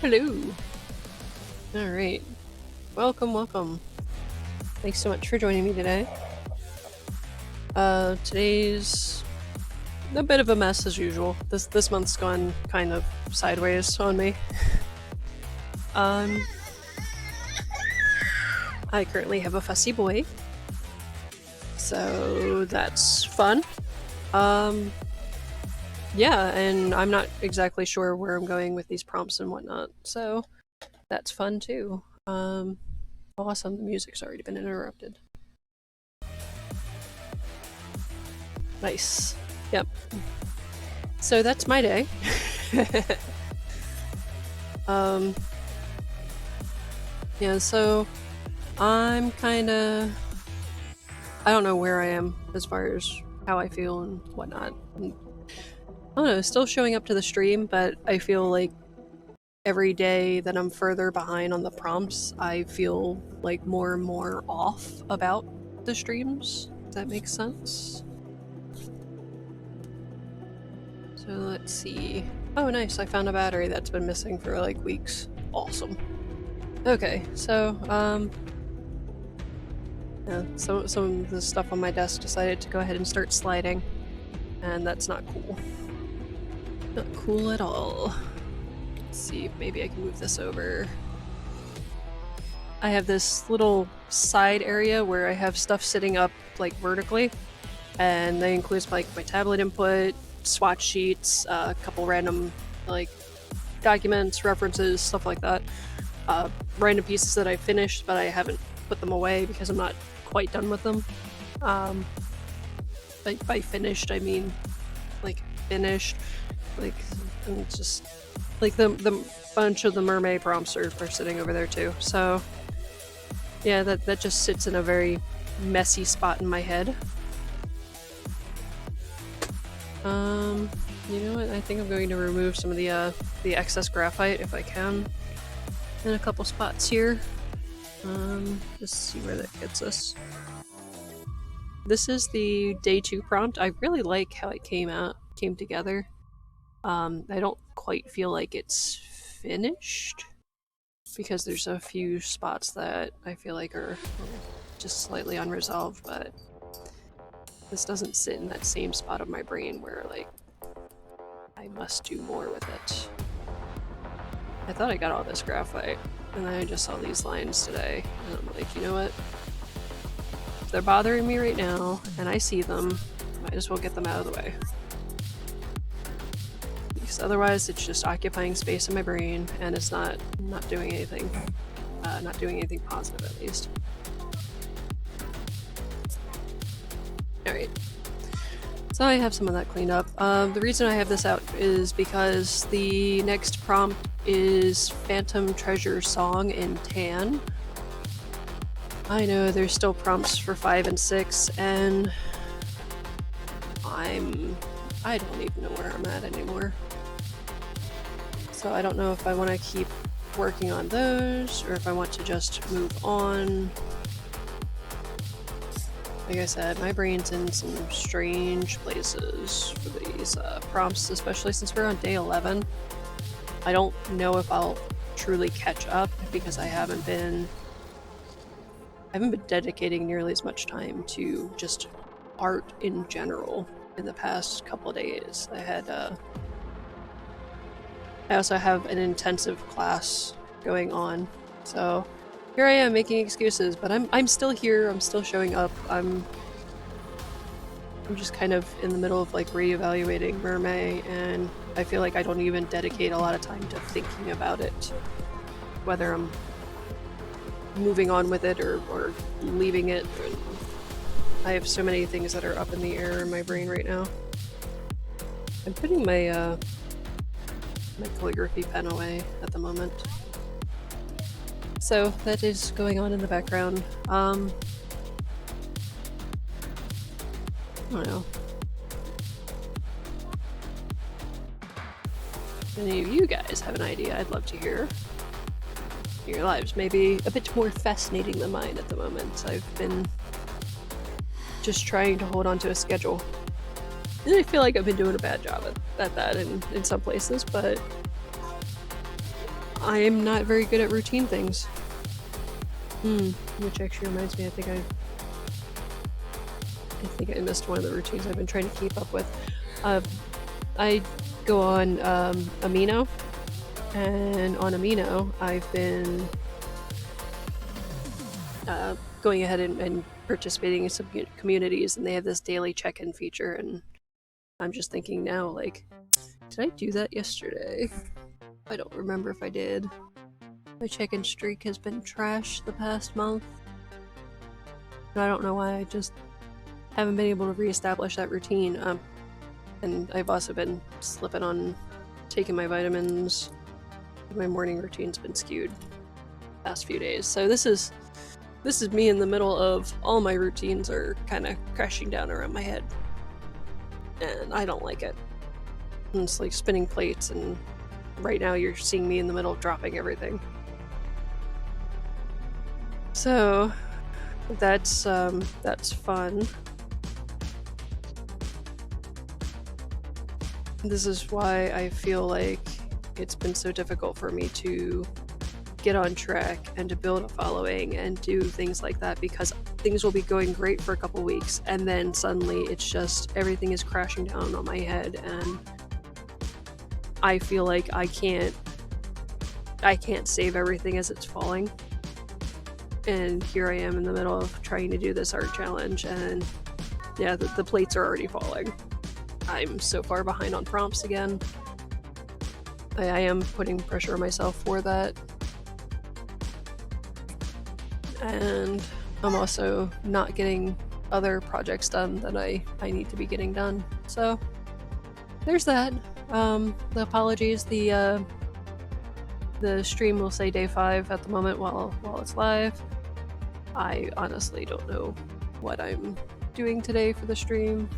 Hello. All right. Welcome, welcome. Thanks so much for joining me today. Today's a bit of a mess as usual. This month's gone kind of sideways on me. I currently have a fussy boy, so that's fun. Yeah, and I'm not exactly sure where I'm going with these prompts and whatnot, so that's fun too. Awesome, the music's already been interrupted. Nice. Yep. So that's my day. Yeah, so I'm kinda... I don't know where I am as far as how I feel and whatnot. I don't know, still showing up to the stream, but I feel like every day that I'm further behind on the prompts, I feel like more and more off about the streams. Does that make sense? So let's see. Oh, nice, I found a battery that's been missing for like weeks. Awesome. Okay, so, yeah, some of the stuff on my desk decided to go ahead and start sliding, and that's not cool. Not cool at all. Let's see if maybe I can move this over. I have this little side area where I have stuff sitting up like vertically, and that includes like my tablet input, swatch sheets, a couple random like documents, references, stuff like that. Random pieces that I finished, but I haven't put them away because I'm not quite done with them. By finished, I mean like finished. Like, and just like the bunch of the MerMay prompts are sitting over there too. So yeah, that just sits in a very messy spot in my head. You know what? I think I'm going to remove some of the excess graphite if I can, in a couple spots here. Just see where that gets us. This is the day 2 prompt. I really like how it came together. I don't quite feel like it's finished because there's a few spots that I feel like are just slightly unresolved, but this doesn't sit in that same spot of my brain where like I must do more with it. I thought I got all this graphite, and then I just saw these lines today, and I'm like, you know what? If they're bothering me right now, and I see them, might as well get them out of the way. Because otherwise it's just occupying space in my brain, and it's not doing anything. Not doing anything positive, at least. Alright. So I have some of that cleaned up. The reason I have this out is because the next prompt is Phantom Treasure Song in Tan. I know there's still prompts for 5 and 6, and I don't even know where I'm at anymore. So I don't know if I want to keep working on those, or if I want to just move on. Like I said, my brain's in some strange places for these prompts, especially since we're on day 11. I don't know if I'll truly catch up because I haven't been dedicating nearly as much time to just art in general in the past couple of days. I also have an intensive class going on, so here I am making excuses, but I'm still here, I'm still showing up. I'm just kind of in the middle of like reevaluating MerMay, and I feel like I don't even dedicate a lot of time to thinking about it, whether I'm moving on with it or leaving it. I have so many things that are up in the air in my brain right now. I'm putting my my calligraphy pen away at the moment. So that is going on in the background. I don't know. If any of you guys have an idea, I'd love to hear. Your lives may be a bit more fascinating than mine at the moment. I've been just trying to hold on to a schedule. And I feel like I've been doing a bad job at that in some places, but I am not very good at routine things. Which actually reminds me, I think I missed one of the routines I've been trying to keep up with. I go on Amino, and on Amino I've been going ahead and participating in some communities, and they have this daily check-in feature, and I'm just thinking now, like, did I do that yesterday? I don't remember if I did. My check-in streak has been trash the past month. I don't know why, I just haven't been able to reestablish that routine. And I've also been slipping on taking my vitamins. My morning routine's been skewed the past few days. So this is me in the middle of all my routines are kind of crashing down around my head. And I don't like it. And it's like spinning plates, and right now you're seeing me in the middle of dropping everything. So that's fun. This is why I feel like it's been so difficult for me to get on track and to build a following and do things like that, because things will be going great for a couple weeks and then suddenly it's just everything is crashing down on my head, and I feel like I can't save everything as it's falling. And here I am in the middle of trying to do this art challenge, and yeah, the plates are already falling. I'm so far behind on prompts again. I am putting pressure on myself for that. And I'm also not getting other projects done that I need to be getting done. So there's that. The apologies, the stream will say day 5 at the moment while it's live. I honestly don't know what I'm doing today for the stream.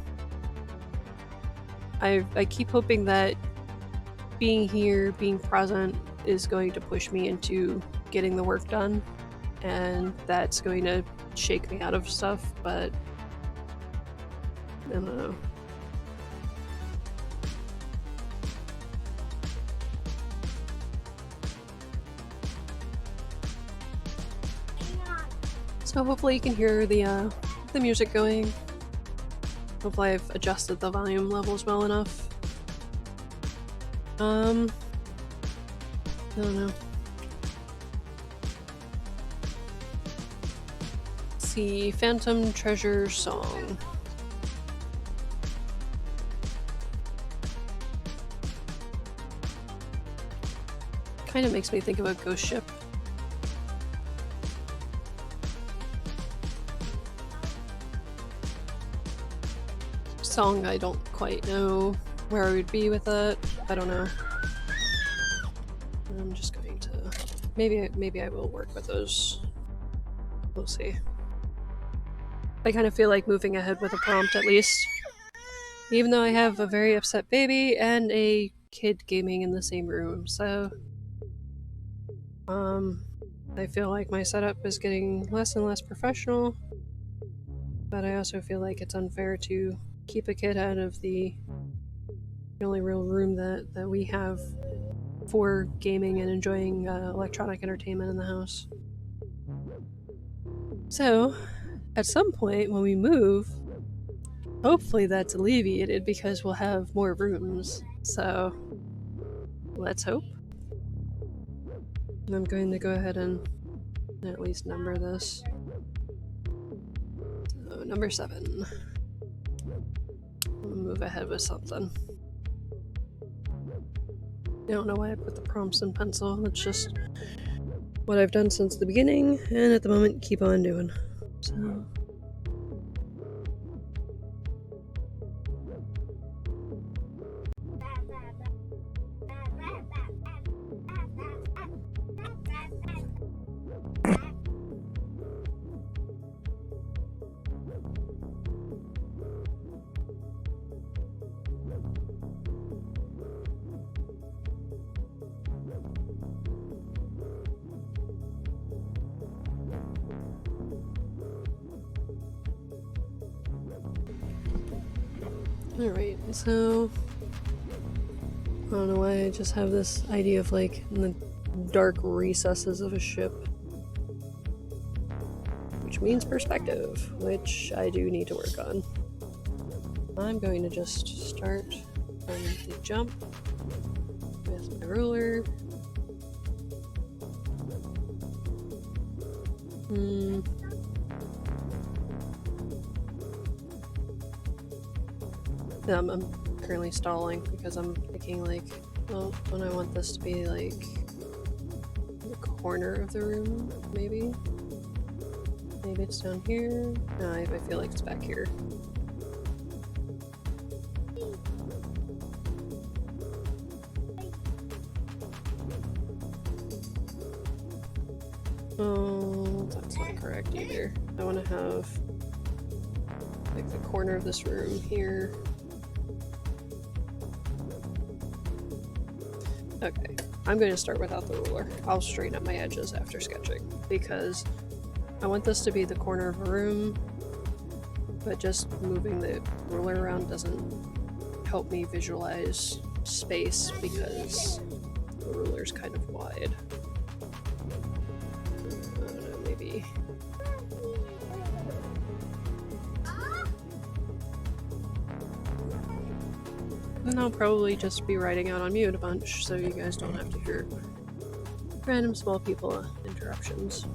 I keep hoping that being here, being present, is going to push me into getting the work done, and that's going to shake me out of stuff, but I don't know. So hopefully you can hear the music going. Hopefully I've adjusted the volume levels well enough. I don't know. Let's see, Phantom Treasure Song. Kind of makes me think of a ghost ship. Song, I don't quite know where I would be with it. I don't know. I'm just going to maybe I will work with those. We'll see. I kind of feel like moving ahead with a prompt at least, even though I have a very upset baby and a kid gaming in the same room. So I feel like my setup is getting less and less professional, but I also feel like it's unfair to keep a kid out of the only real room that we have for gaming and enjoying electronic entertainment in the house. So, at some point when we move, hopefully that's alleviated because we'll have more rooms. So, let's hope. I'm going to go ahead and at least number this. So, number 7. We'll move ahead with something. I don't know why I put the prompts in pencil. It's just what I've done since the beginning, and at the moment keep on doing. So alright, so I don't know why I just have this idea of like in the dark recesses of a ship. Which means perspective, which I do need to work on. I'm going to just start from the jump with my ruler. I'm currently stalling because I'm thinking like, well, don't I want this to be like the corner of the room, maybe? Maybe it's down here? No, I feel like it's back here. Oh, that's not correct either. I want to have like the corner of this room here. Okay, I'm going to start without the ruler. I'll straighten up my edges after sketching because I want this to be the corner of a room, but just moving the ruler around doesn't help me visualize space because the ruler's kind of wide. I don't know, maybe... And I'll probably just be writing out on mute a bunch so you guys don't have to hear random small people interruptions.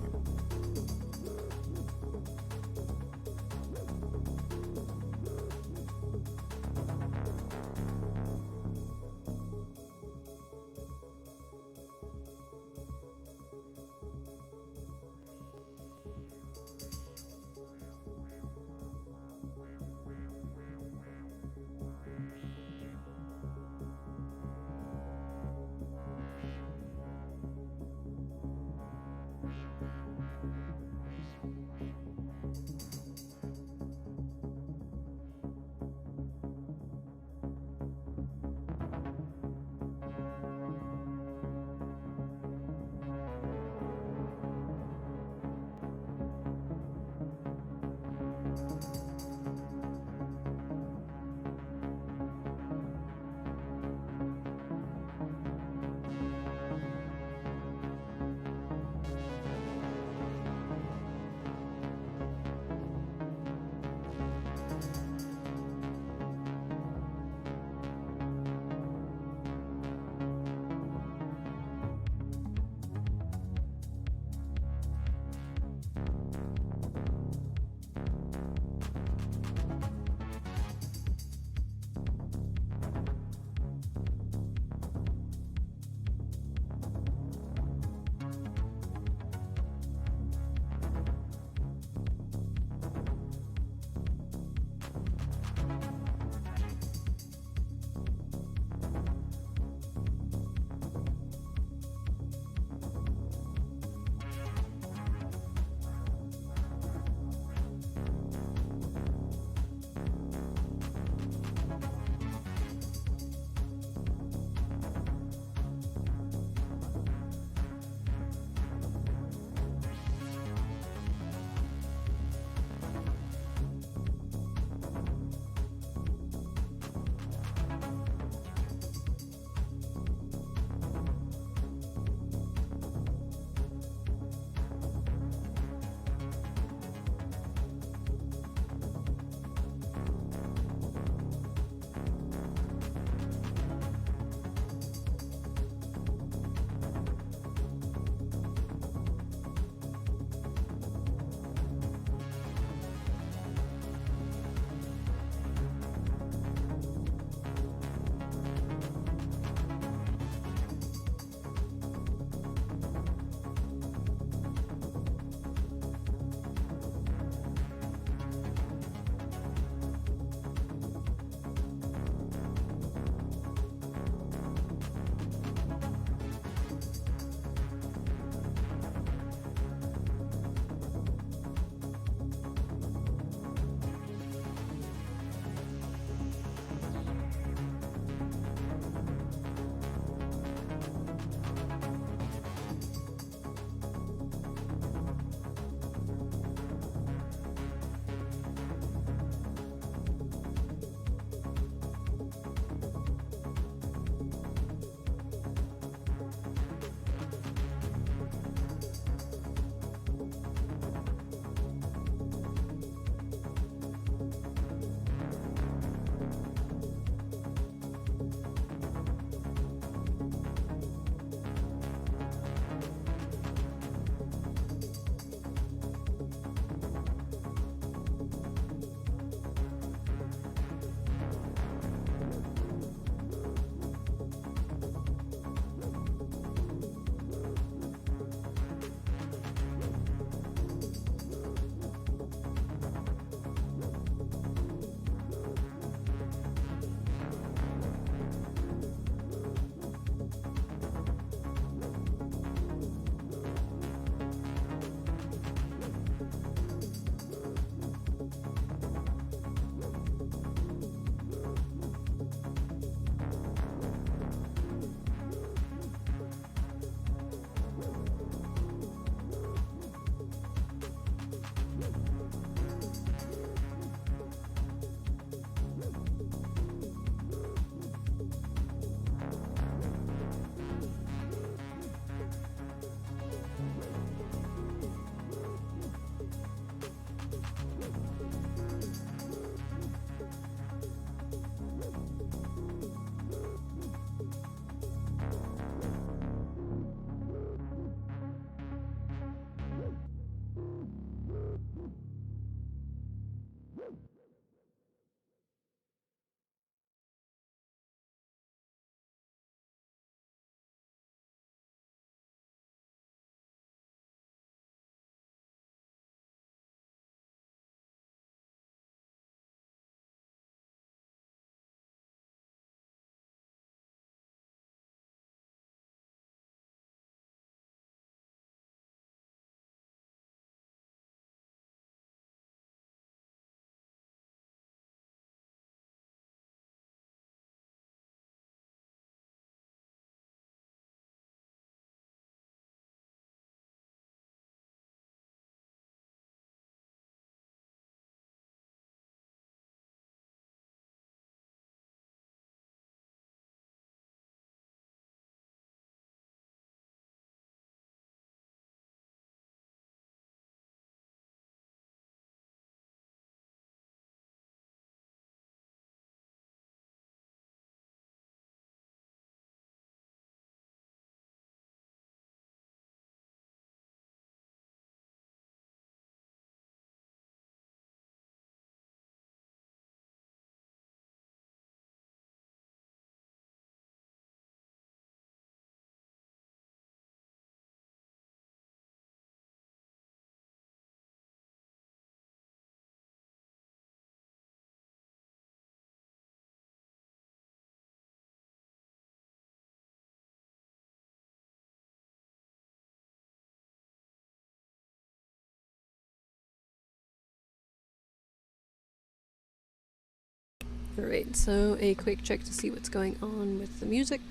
Alright, so a quick check to see what's going on with the music.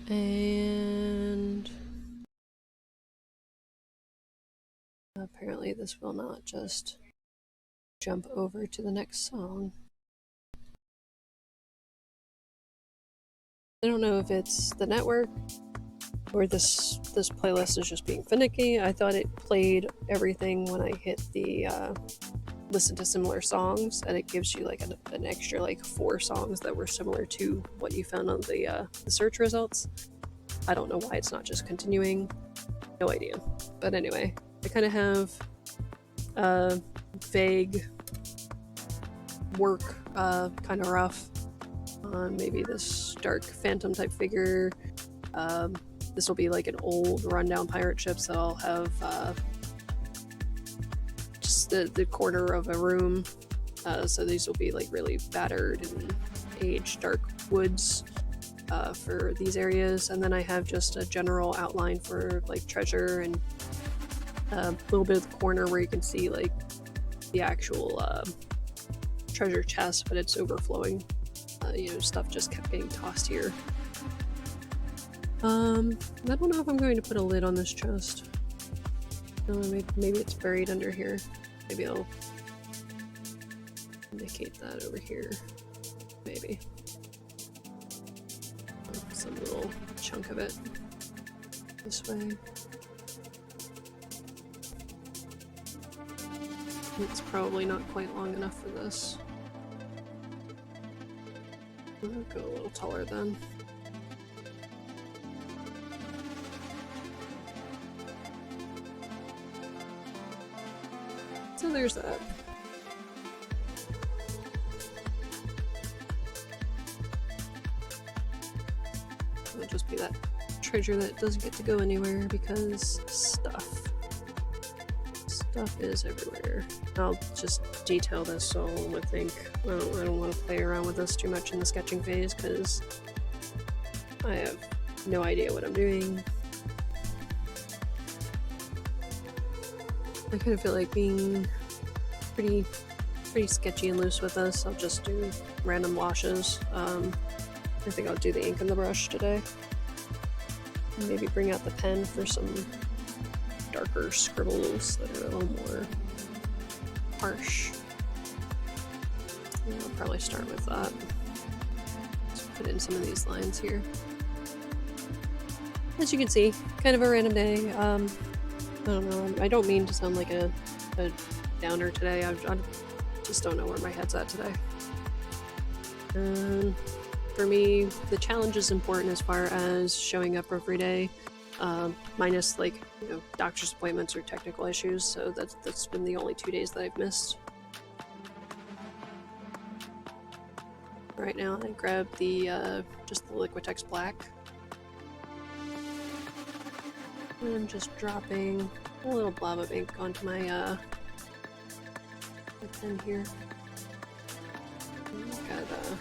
And apparently this will not just jump over to the next song. I don't know if it's the network or this playlist is just being finicky. I thought it played everything when I hit the listen to similar songs, and it gives you like an extra like 4 songs that were similar to what you found on the search results. I don't know why it's not just continuing. No idea. But anyway, I kind of have a vague work, kind of rough on maybe this dark phantom type figure. This will be like an old rundown pirate ship, so I'll have just the corner of a room. So these will be like really battered and aged dark woods for these areas. And then I have just a general outline for like treasure and a little bit of the corner where you can see like the actual treasure chest, but it's overflowing. You know, stuff just kept getting tossed here. I don't know if I'm going to put a lid on this chest. Maybe it's buried under here. Maybe I'll indicate that over here. Maybe. Some little chunk of it this way. It's probably not quite long enough for this. I'll go a little taller then. So there's that. It'll just be that treasure that doesn't get to go anywhere because stuff is everywhere. I'll just detail this so I won't think. I don't want to play around with this too much in the sketching phase because I have no idea what I'm doing. I kind of feel like being pretty sketchy and loose with this. I'll just do random washes. I think I'll do the ink and the brush today. And maybe bring out the pen for some darker scribbles that are a little more harsh. And I'll probably start with that. Just put in some of these lines here. As you can see, kind of a random day. I don't know, I don't mean to sound like a downer today. I just don't know where my head's at today. For me, the challenge is important as far as showing up every day, minus like, you know, doctor's appointments or technical issues, so that's been the only 2 days that I've missed. Right now I grabbed the just the Liquitex black. And I'm just dropping a little blob of ink onto my pen here. Got a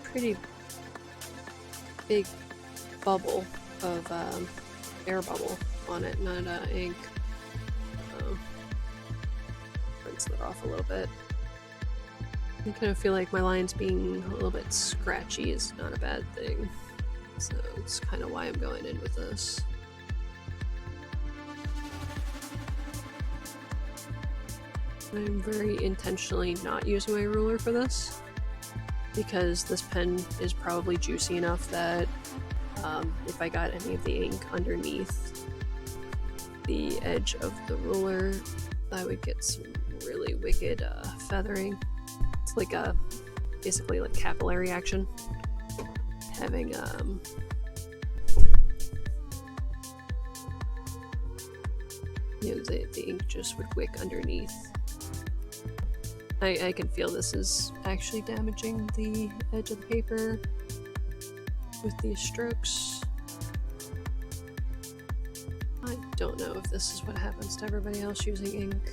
pretty big bubble of air bubble on it, not ink. So rinse that off a little bit. I kind of feel like my lines being a little bit scratchy is not a bad thing. So it's kind of why I'm going in with this. I'm very intentionally not using my ruler for this because this pen is probably juicy enough that if I got any of the ink underneath the edge of the ruler, I would get some really wicked feathering. It's like basically like capillary action. Having you know, the ink just would wick underneath. I can feel this is actually damaging the edge of the paper with these strokes. I don't know if this is what happens to everybody else using ink.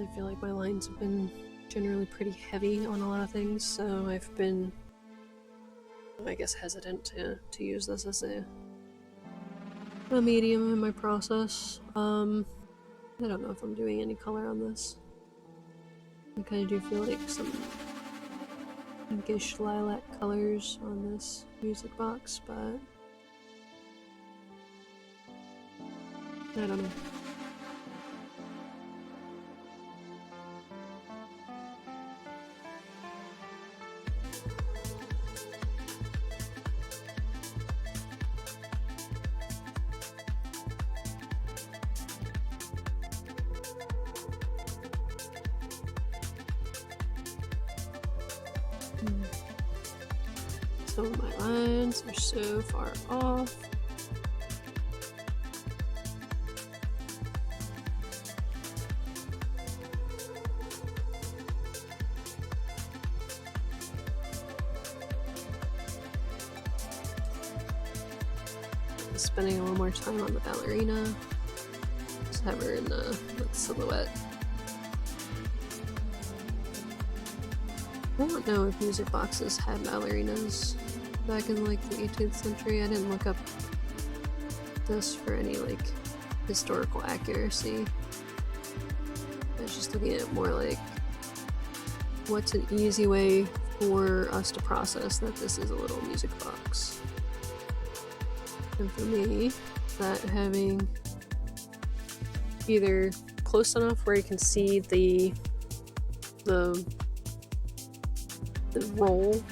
I feel like my lines have been generally pretty heavy on a lot of things, so I've been, I guess, hesitant to use this as a medium in my process. I don't know if I'm doing any color on this. I kind of do feel like some pinkish lilac colors on this music box, but I don't know. Some of my lines are so far off. Spending a little more time on the ballerina. Just have her in the silhouette. I don't know if music boxes had ballerinas back in like the 18th century. I didn't look up this for any like historical accuracy. I was just looking at it more like what's an easy way for us to process that this is a little music box. And for me, that having either close enough where you can see the roll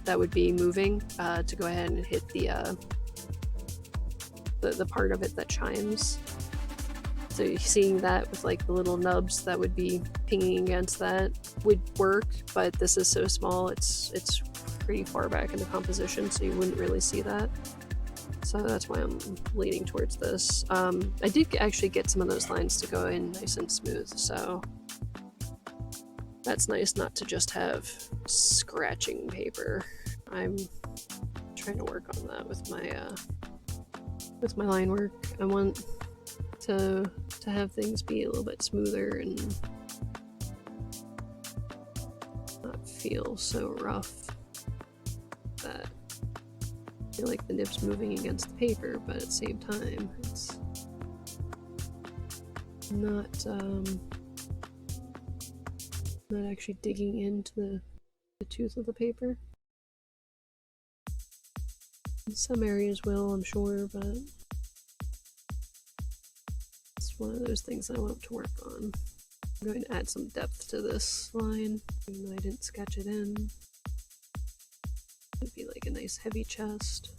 that would be moving to go ahead and hit the part of it that chimes. So you're seeing that with like the little nubs that would be pinging against that would work, but this is so small, it's pretty far back in the composition, so you wouldn't really see that. So that's why I'm leaning towards this. I did actually get some of those lines to go in nice and smooth, so that's nice not to just have scratching paper. I'm trying to work on that with my line work. I want to have things be a little bit smoother and not feel so rough that I feel like the nib's moving against the paper, but at the same time it's not actually digging into the tooth of the paper. In some areas will, I'm sure, but it's one of those things I want to work on. I'm going to add some depth to this line, even though I didn't sketch it in. It'd be like a nice heavy chest.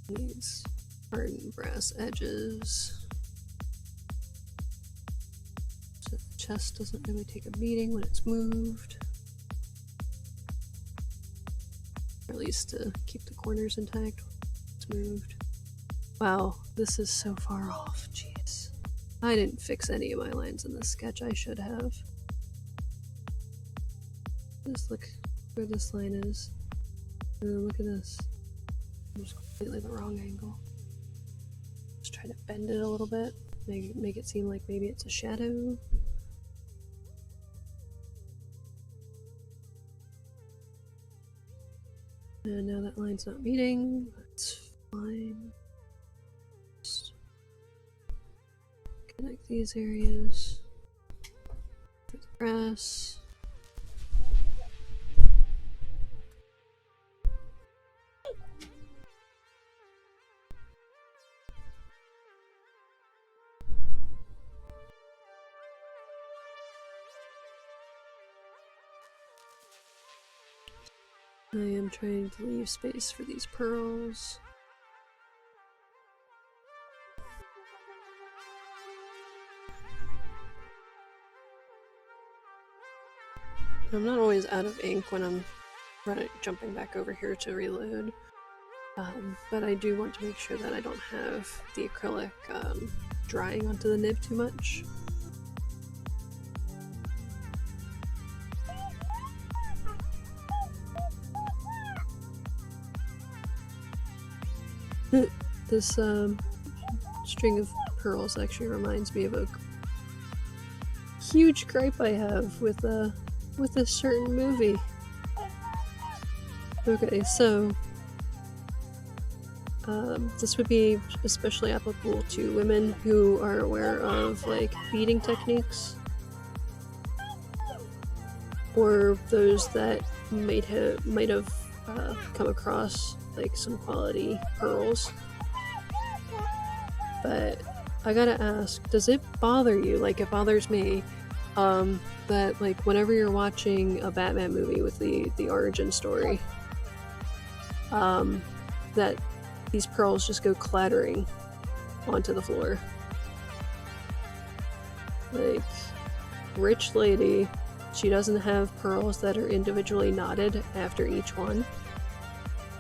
These hardened brass edges. So the chest doesn't really take a beating when it's moved. Or at least to keep the corners intact when it's moved. Wow, this is so far off, jeez. I didn't fix any of my lines in this sketch, I should have. Just look where this line is. And then look at this. I'm just completely the wrong angle. Just try to bend it a little bit, make it seem like maybe it's a shadow. And now that line's not meeting, that's fine. Just connect these areas with the brass. I am trying to leave space for these pearls. I'm not always out of ink when I'm jumping back over here to reload, but I do want to make sure that I don't have the acrylic drying onto the nib too much. This string of pearls actually reminds me of a huge gripe I have with a certain movie. Okay, so this would be especially applicable to women who are aware of like beading techniques, or those that might have come across like some quality pearls. But I gotta ask, does it bother you? Like, it bothers me that like whenever you're watching a Batman movie with the origin story, that these pearls just go clattering onto the floor. Like, rich lady, she doesn't have pearls that are individually knotted after each one.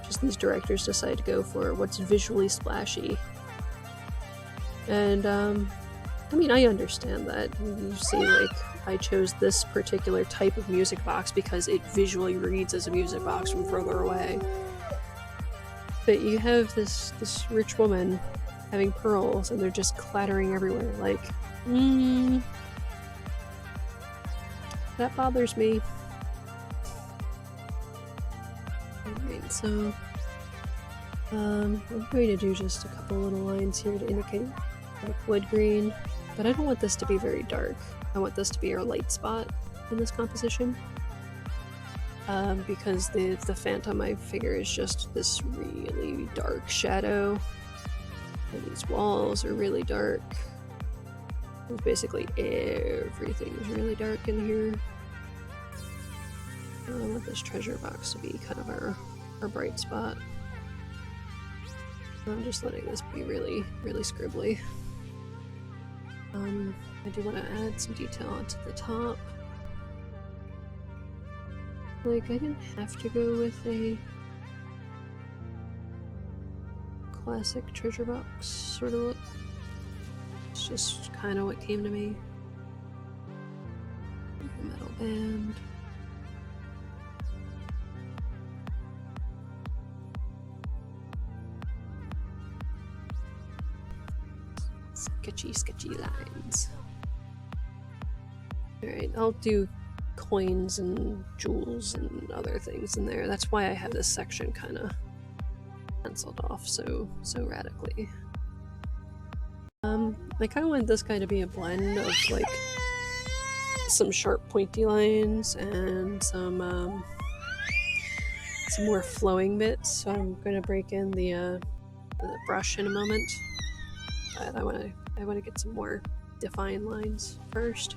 Just these directors decide to go for what's visually splashy. And, I mean, I understand that. You see, like, I chose this particular type of music box because it visually reads as a music box from further away. But you have this rich woman having pearls and they're just clattering everywhere. Like, that bothers me. Alright, so I'm going to do just a couple little lines here to indicate like wood green, but I don't want this to be very dark. I want this to be our light spot in this composition. Because the phantom I figure is just this really dark shadow, and these walls are really dark. Basically everything is really dark in here. I want this treasure box to be kind of our bright spot. I'm just letting this be really, really scribbly. I do want to add some detail onto the top. Like, I didn't have to go with a classic treasure box sort of look. It's just kind of what came to me. Metal band. Sketchy lines. Alright, I'll do coins and jewels and other things in there. That's why I have this section kind of penciled off so radically. I kind of want this guy to be a blend of like some sharp pointy lines and some more flowing bits. So I'm going to break in the brush in a moment. But I want to get some more defined lines first.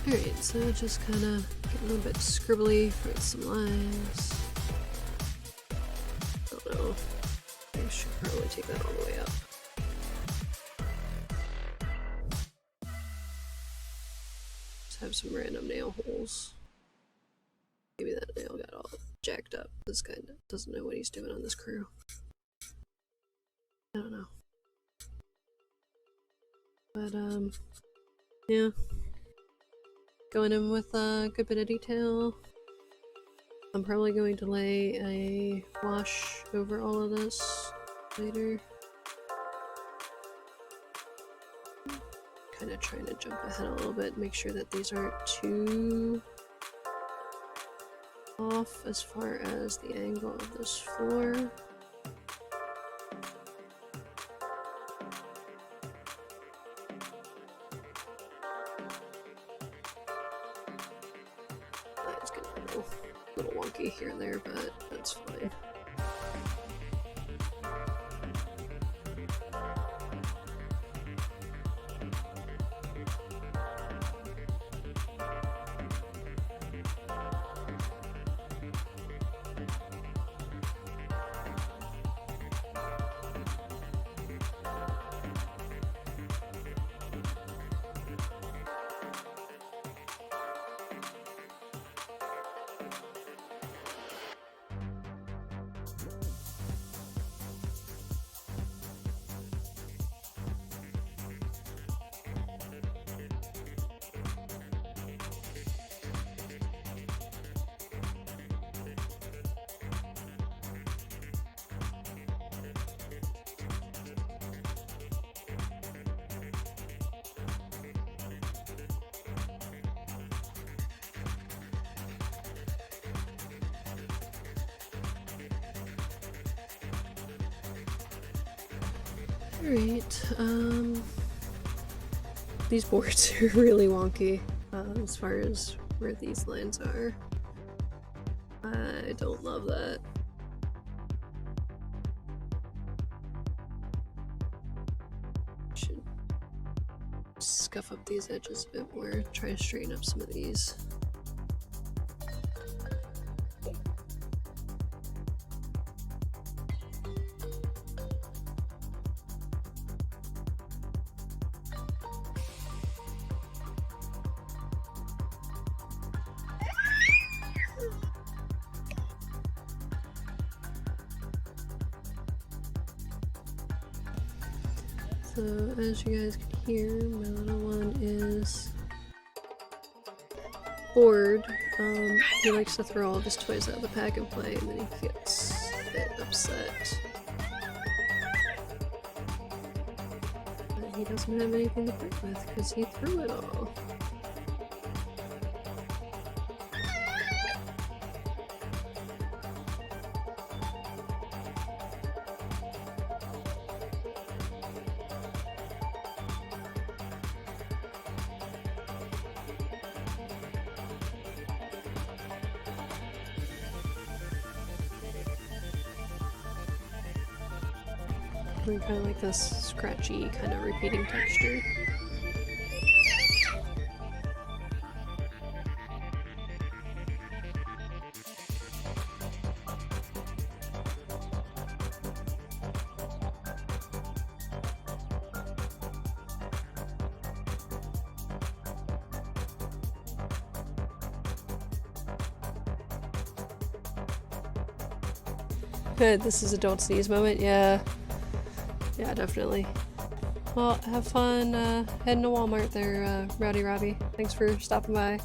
Alright, so just kind of get a little bit scribbly, write some lines. I don't know. I should probably take that all the way up. Just have some random nail holes. Maybe that nail got all jacked up. This guy doesn't know what he's doing on this crew. I don't know. But, yeah. Going in with a good bit of detail. I'm probably going to lay a wash over all of this later. Kind of trying to jump ahead a little bit, make sure that these aren't too off as far as the angle of this floor. It's getting a little wonky here and there, but that's fine. Alright, these boards are really wonky as far as where these lines are. I don't love that. Should scuff up these edges a bit more, try to straighten up some of these. So as you guys can hear, my little one is bored. He likes to throw all of his toys out of the pack and play, and then he gets a bit upset. But he doesn't have anything to play with because he threw it all. We kind of like this scratchy, kind of repeating texture. This is a don't sneeze moment, yeah. Yeah, definitely. Well, have fun heading to Walmart there, Rowdy Robbie. Thanks for stopping by.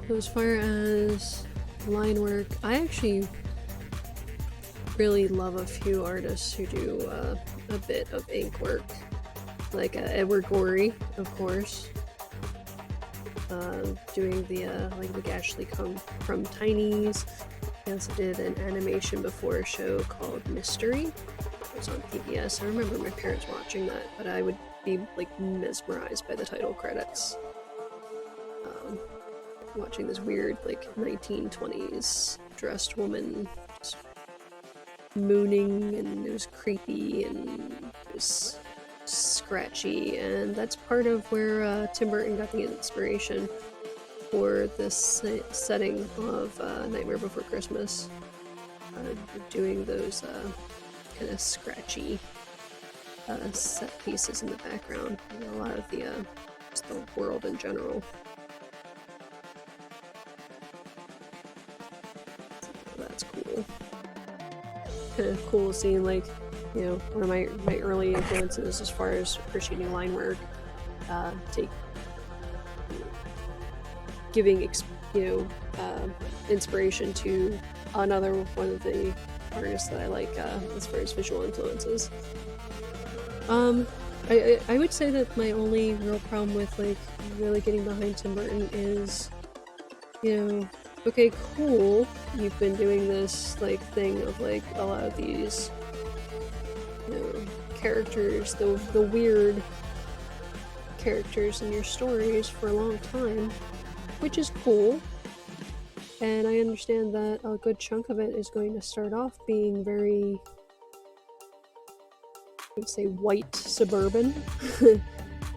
So as far as line work, I actually really love a few artists who do a bit of ink work. like Edward Gorey, of course. Doing the like the Ashley come from Tiny's. I also did an animation before a show called Mystery. It was on PBS. I remember my parents watching that, but I would be like mesmerized by the title credits. Watching this weird like 1920s dressed woman just mooning, and it was creepy and it was scratchy, and that's part of where Tim Burton got the inspiration for this setting of Nightmare Before Christmas. Doing those kind of scratchy set pieces in the background, and a lot of the just the world in general. So that's cool. Kind of cool seeing, like, you know, one of my early influences as far as appreciating line work, giving inspiration to another one of the artists that I like as far as visual influences. I would say that my only real problem with like really getting behind Tim Burton is, you know, okay, cool, you've been doing this like thing of like a lot of these, you know, characters, the weird characters in your stories for a long time, which is cool. And I understand that a good chunk of it is going to start off being very, I would say, white suburban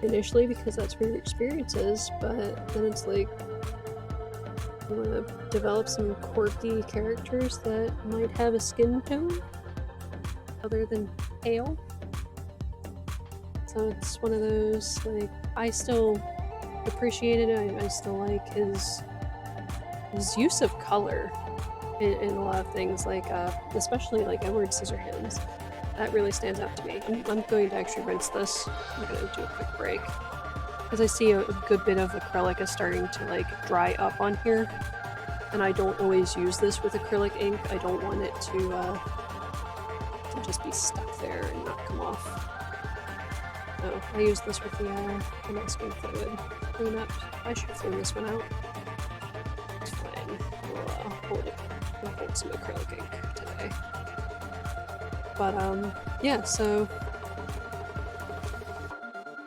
initially, because that's where your experience is, but then it's like, you want to develop some quirky characters that might have a skin tone other than pale. So it's one of those, like, I still appreciate it. I still like his use of color in a lot of things, like especially like Edward Scissorhands. That really stands out to me. I'm going to actually rinse this. I'm going to do a quick break because I see a good bit of acrylic is starting to like dry up on here, and I don't always use this with acrylic ink. I don't want it to just be stuck there and not come off. So I use this with the masking fluid cleanup. I should clean this one out. It's fine. We'll hold some acrylic ink today. But yeah, so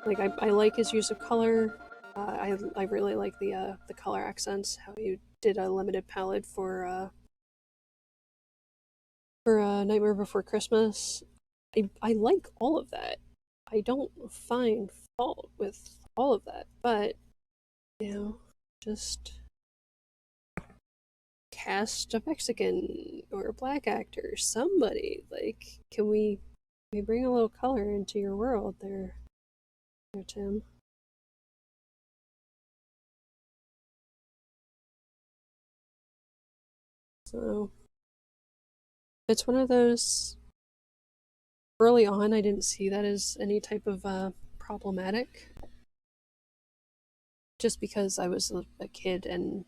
like I like his use of color. I really like the color accents. How you did a limited palette for Nightmare Before Christmas. I like all of that. I don't find fault with all of that, but you know, just cast a Mexican or a black actor, somebody. Like, can we bring a little color into your world there, Tim? So it's one of those, early on I didn't see that as any type of problematic, just because I was a kid and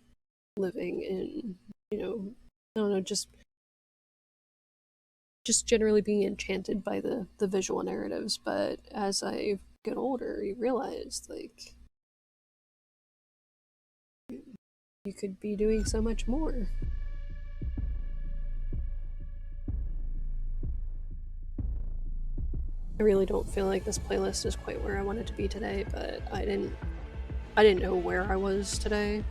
living in, you know, I don't know, just generally being enchanted by the visual narratives. But as I get older, you realize, like, you could be doing so much more. I really don't feel like this playlist is quite where I want it to be today, but I didn't know where I was today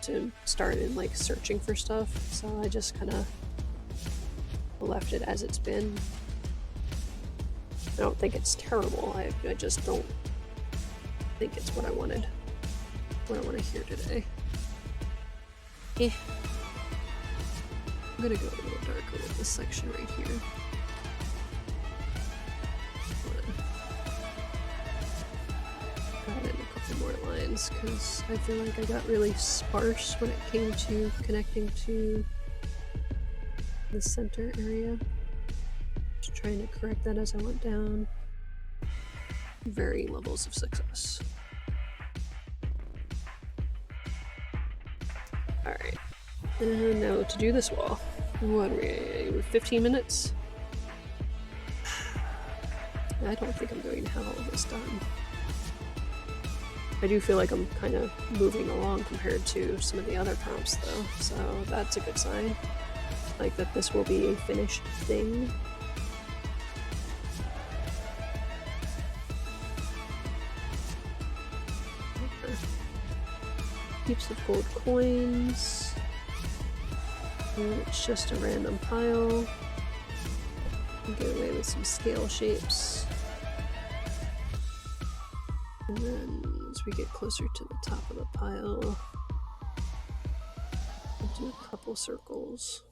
to start in like searching for stuff, so I just kind of left it as it's been. I don't think it's terrible. I just don't think it's what I want to hear today. Yeah. I'm gonna go a little darker with this section right here. Add in a couple more lines because I feel like I got really sparse when it came to connecting to the center area. Just trying to correct that as I went down. Varying levels of success. Alright. Now to do this wall. What are we, 15 minutes? I don't think I'm going to have all of this done. I do feel like I'm kind of moving along compared to some of the other prompts though, so that's a good sign. Like that this will be a finished thing. Heaps of gold coins. And it's just a random pile. Get away with some scale shapes. And then as we get closer to the top of the pile, we'll do a couple circles.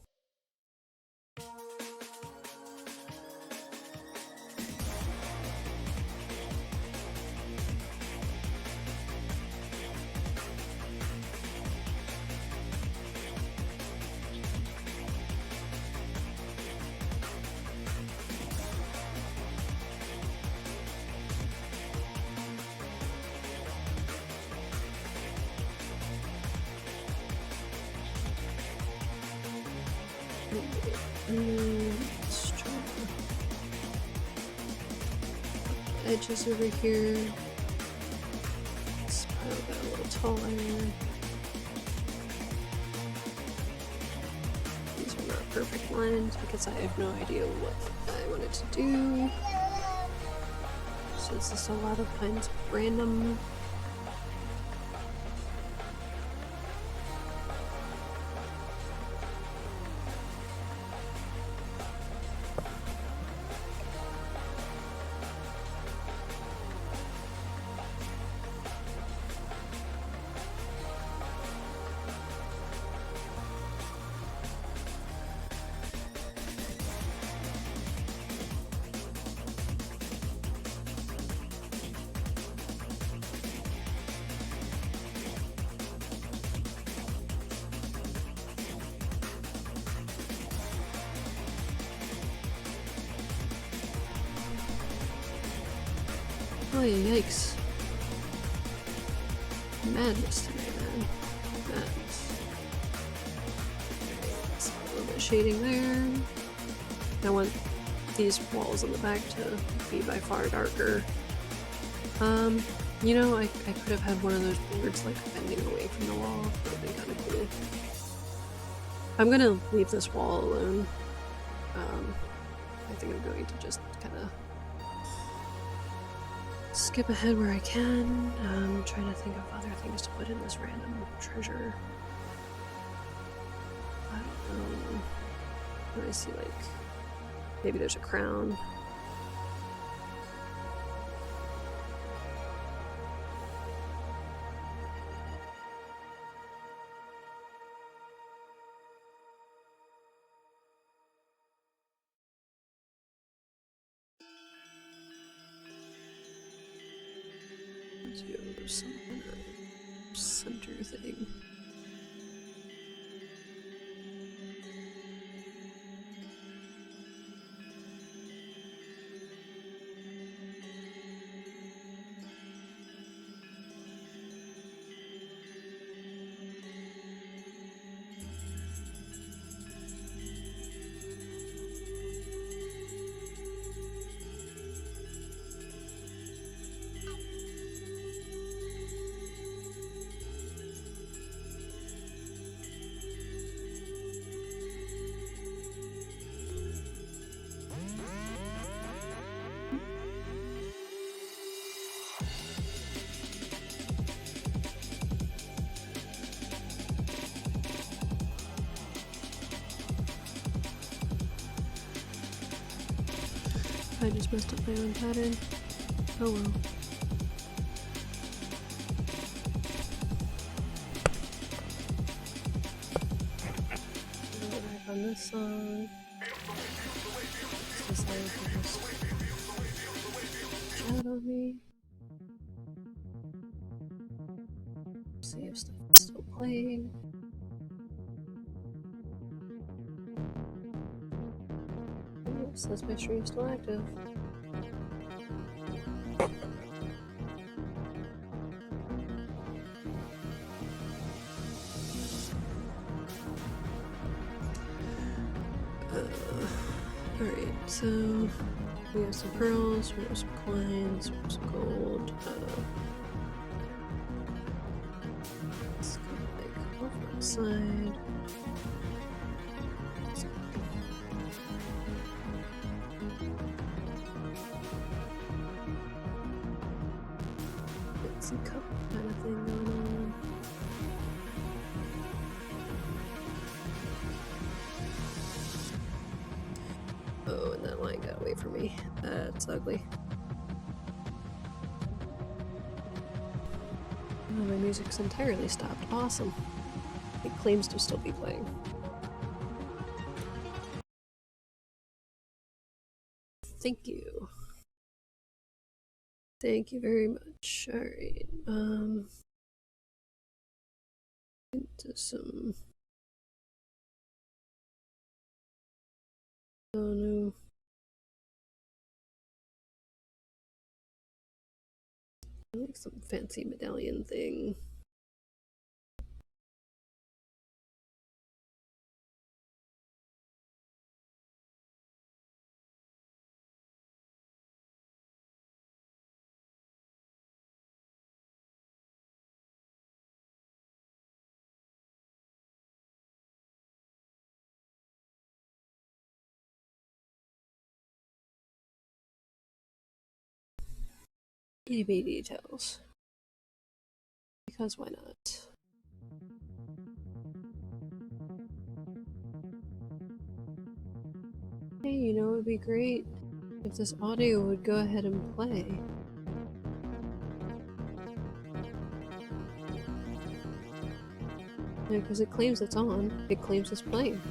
Let's try the edges over here. Let's pile that a little taller. These are not perfect lines because I have no idea what I wanted to do. So it's just a lot of kinds of random. Oh, yikes. Madness today, man. Madness. Let's put a little bit of shading there. I want these walls on the back to be by far darker. You know, I could have had one of those boards like bending away from the wall. That would have been kind of cool. I'm gonna leave this wall alone. I think I'm going to just kind of skip ahead where I can. I'm trying to think of other things to put in this random treasure. I don't know. What do I see? Like, maybe there's a crown. Do some kind of center thing. I just messed up my own pattern. Oh well. Go back on this side. This side can just shadow me. See if stuff is still playing. Says my stream's still active. Alright, so We have some pearls, we have some coins, we have some gold. Let's go like over on the side. Some cup kind of thing going on. Oh, and that line got away from me. That's ugly. Oh, my music's entirely stopped. Awesome. It claims to still be playing. Thank you. Thank you very much. Alright, into some... Oh no. I like some fancy medallion thing. Itty details. Because why not? Hey, you know, it would be great if this audio would go ahead and play. Yeah, because it claims it's on. It claims it's playing.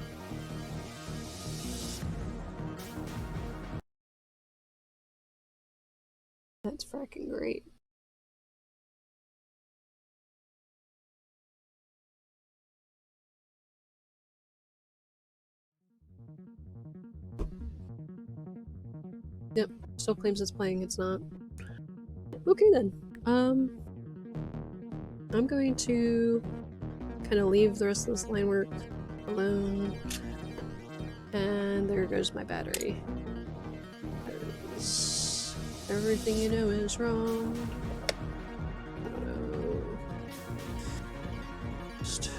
That's fracking great. Yep, still claims it's playing, it's not. Okay then. I'm going to kind of leave the rest of this line work alone. And there goes my battery. Everything you know is wrong. Just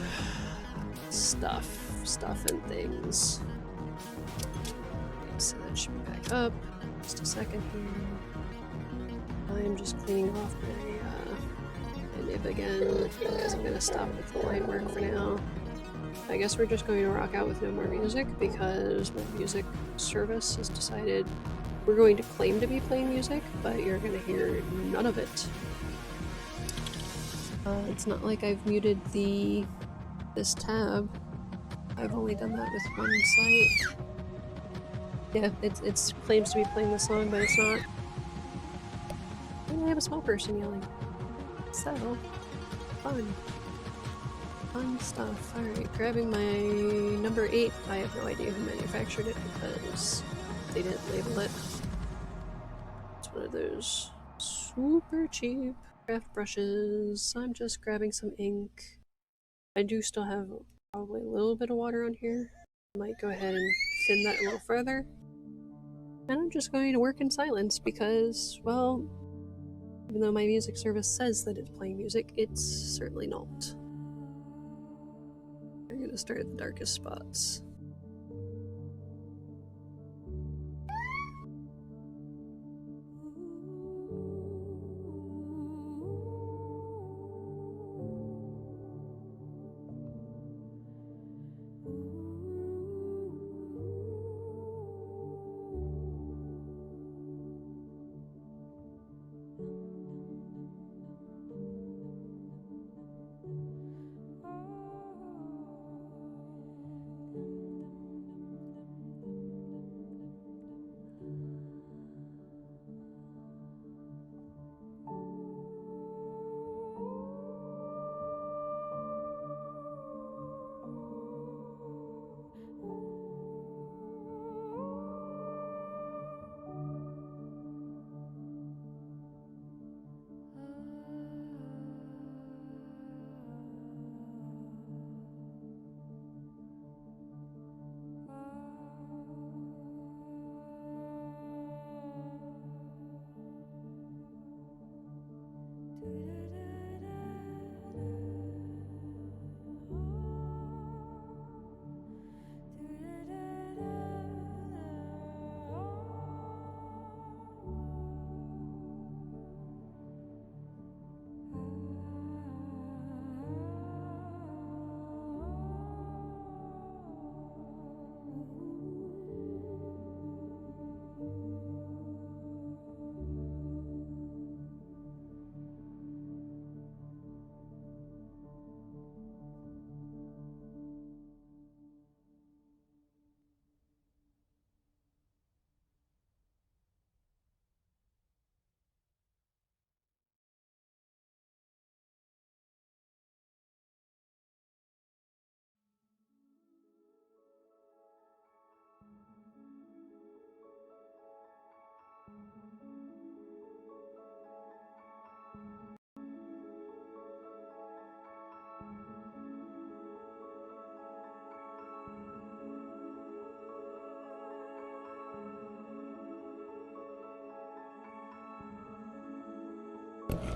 stuff and things. Okay, so that should be back up. Just a second here. I am just cleaning off my nib again because I'm gonna stop with the line work for now. I guess we're just going to rock out with no more music because my music service has decided we're going to claim to be playing music, but you're going to hear none of it. It's not like I've muted this tab. I've only done that with one site. Yeah, it claims to be playing the song, but it's not. And I have a small person yelling. So, fun. Fun stuff. Alright, grabbing my number 8. I have no idea who manufactured it because they didn't label it. It's one of those super cheap craft brushes. I'm just grabbing some ink. I do still have probably a little bit of water on here. I might go ahead and thin that a little further. And I'm just going to work in silence because, well, even though my music service says that it's playing music, it's certainly not. I'm gonna start at the darkest spots.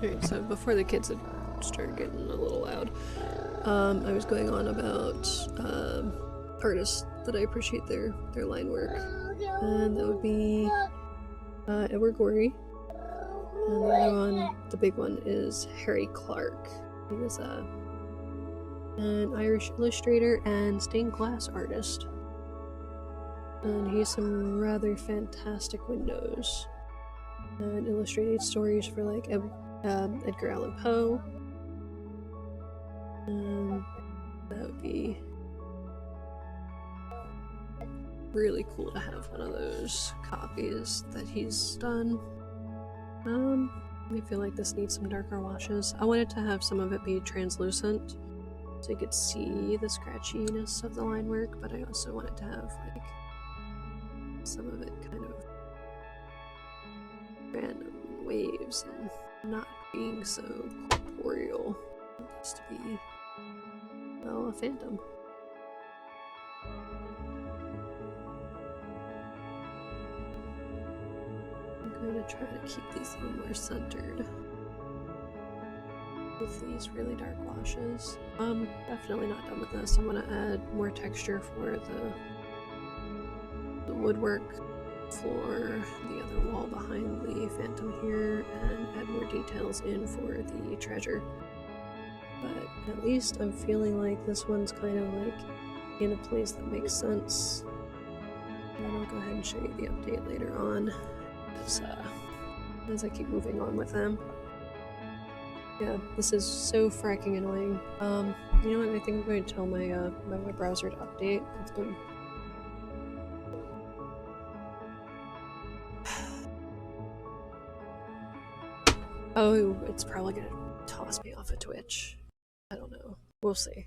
Alright, so before the kids had started getting a little loud, I was going on about artists that I appreciate their line work. And that would be Edward Gorey. And the other one, the big one, is Harry Clark. He was an Irish illustrator and stained glass artist. And he has some rather fantastic windows. And illustrated stories for like Edgar Allan Poe. That would be really cool to have one of those copies that he's done. I feel like this needs some darker washes. I wanted to have some of it be translucent so you could see the scratchiness of the line work, but I also wanted to have like some of it kind of random waves and not being so corporeal. I want this to be, well, a phantom. I'm going to try to keep these a little more centered with these really dark washes. Definitely not done with this. I'm going to add more texture for the woodwork for the other wall behind the phantom here, and add more details in for the treasure. But at least I'm feeling like this one's kind of like in a place that makes sense. And I'll go ahead and show you the update later on as I keep moving on with them. Yeah, this is so fracking annoying. You know what? I think I'm going to tell my my web browser to update. It's been oh, it's probably gonna toss me off of Twitch. I don't know. We'll see.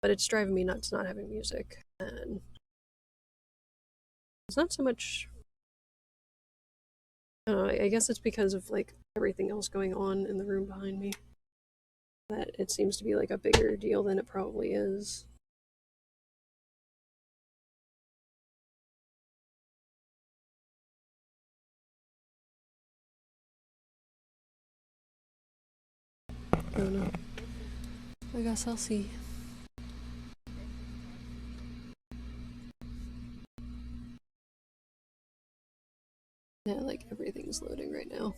But it's driving me nuts not having music, and it's not so much. I don't know, I guess it's because of like everything else going on in the room behind me that it seems to be like a bigger deal than it probably is. I don't know. I guess I'll see. Yeah, like everything's loading right now.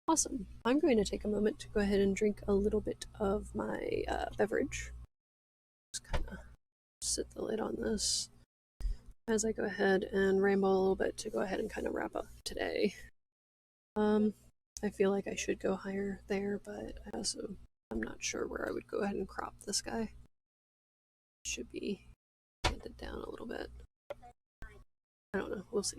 Awesome. I'm going to take a moment to go ahead and drink a little bit of my beverage. Just kind of sit the lid on this as I go ahead and ramble a little bit to go ahead and kind of wrap up today. I feel like I should go higher there, but I'm not sure where I would go ahead and crop this guy. Should be planted down a little bit. I don't know. We'll see.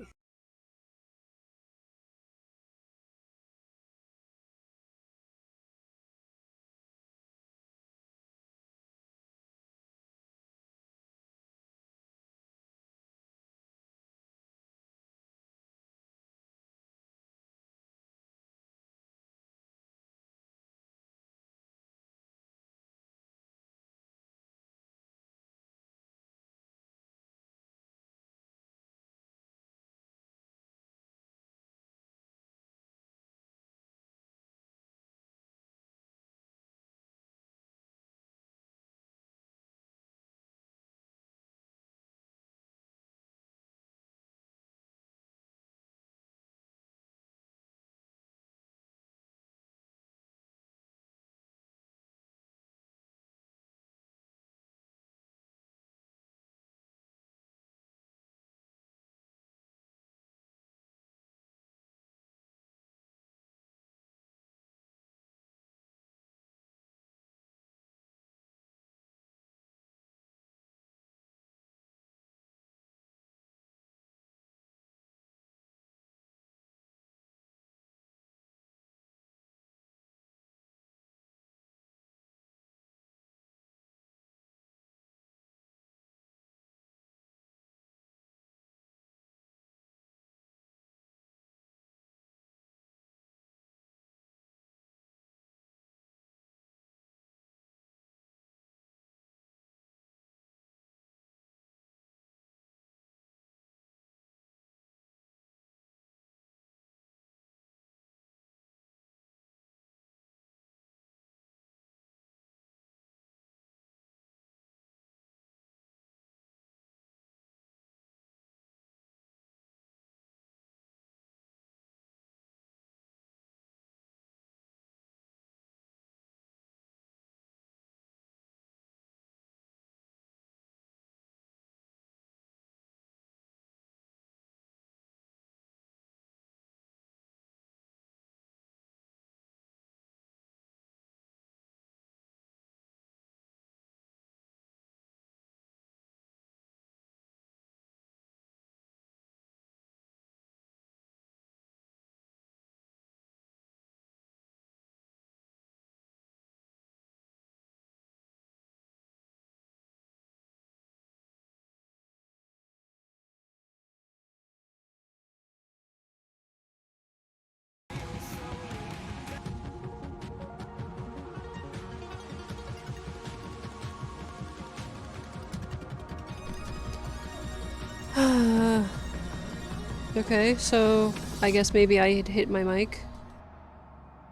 Okay, so I guess maybe I had hit my mic.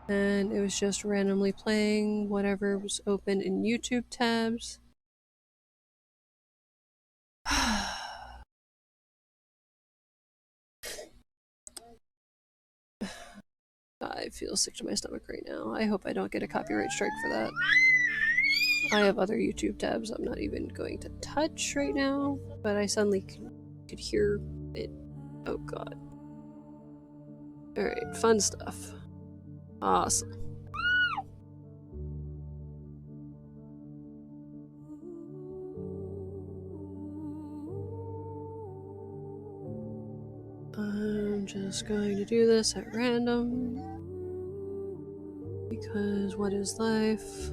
And it was just randomly playing whatever was open in YouTube tabs. I feel sick to my stomach right now. I hope I don't get a copyright strike for that. I have other YouTube tabs I'm not even going to touch right now, but I suddenly could hear it. Oh god. Alright, fun stuff. Awesome. I'm just going to do this at random. Because what is life?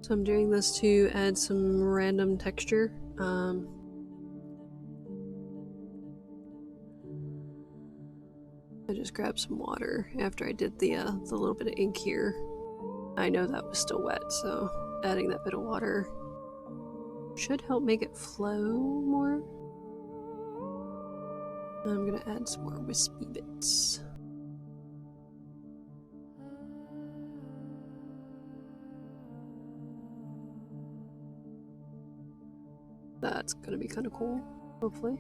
So I'm doing this to add some random texture. I just grabbed some water after I did the little bit of ink here. I know that was still wet, so adding that bit of water should help make it flow more. I'm gonna add some more wispy bits. That's gonna be kind of cool, hopefully.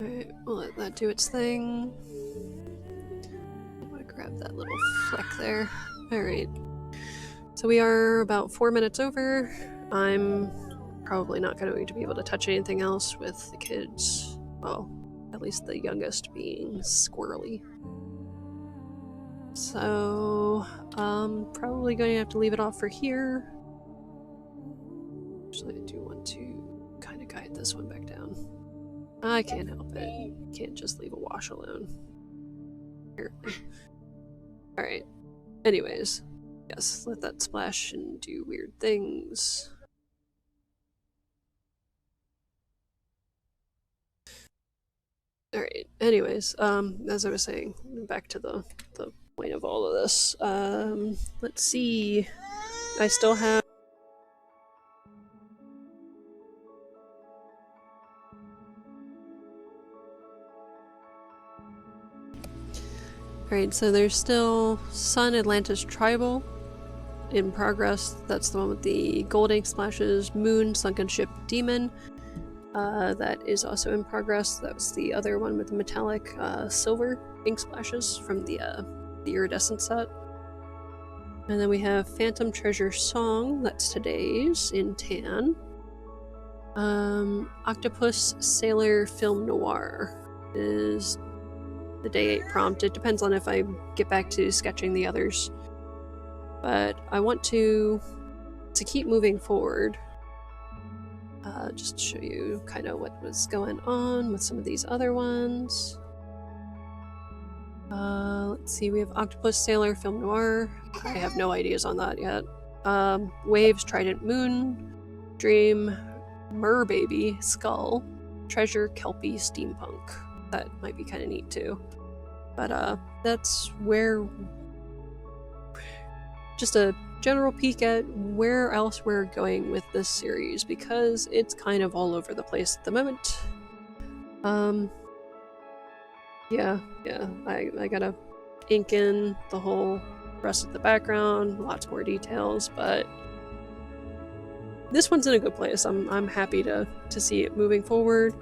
Alright, we'll let that do its thing. I'm gonna grab that little fleck there. Alright. So we are about 4 minutes over. I'm probably not going to be able to touch anything else with the kids. Well, at least the youngest being squirrely. So, probably going to have to leave it off for here. Actually, I do want to kind of guide this one back down. I can't help it. Can't just leave a wash alone. Apparently. Alright. Anyways. Yes, let that splash and do weird things. Alright, anyways, as I was saying, back to the point of all of this. Let's see. I still have... Alright, so there's still Sun Atlantis Tribal in progress. That's the one with the gold ink splashes. Moon Sunken Ship Demon. That is also in progress. That was the other one with the metallic silver ink splashes from the iridescent set. And then we have Phantom Treasure Song. That's today's in tan. Octopus Sailor Film Noir is the day 8 prompt. It depends on if I get back to sketching the others. But I want to keep moving forward. Just to show you kind of what was going on with some of these other ones. Let's see, we have Octopus Sailor Film Noir. I have no ideas on that yet. Waves Trident Moon, Dream, Merbaby Skull, Treasure Kelpie Steampunk. That might be kind of neat too. But that's where... Just a general peek at where else we're going with this series, because it's kind of all over the place at the moment. Yeah, I gotta ink in the whole rest of the background, lots more details, but this one's in a good place. I'm happy to see it moving forward,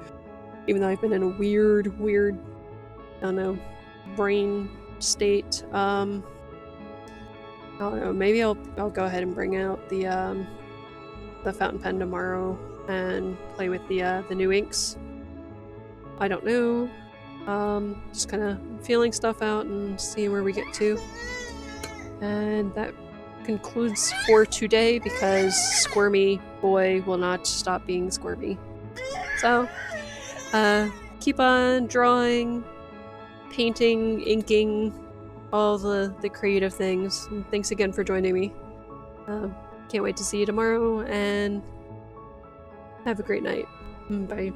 even though I've been in a weird, I don't know, brain state. I don't know, maybe I'll go ahead and bring out the fountain pen tomorrow and play with the new inks. I don't know. Just kind of feeling stuff out and seeing where we get to. And that concludes for today, because Squirmy Boy will not stop being squirmy. So, keep on drawing, painting, inking, all the creative things. And thanks again for joining me. Can't wait to see you tomorrow, and have a great night. Bye.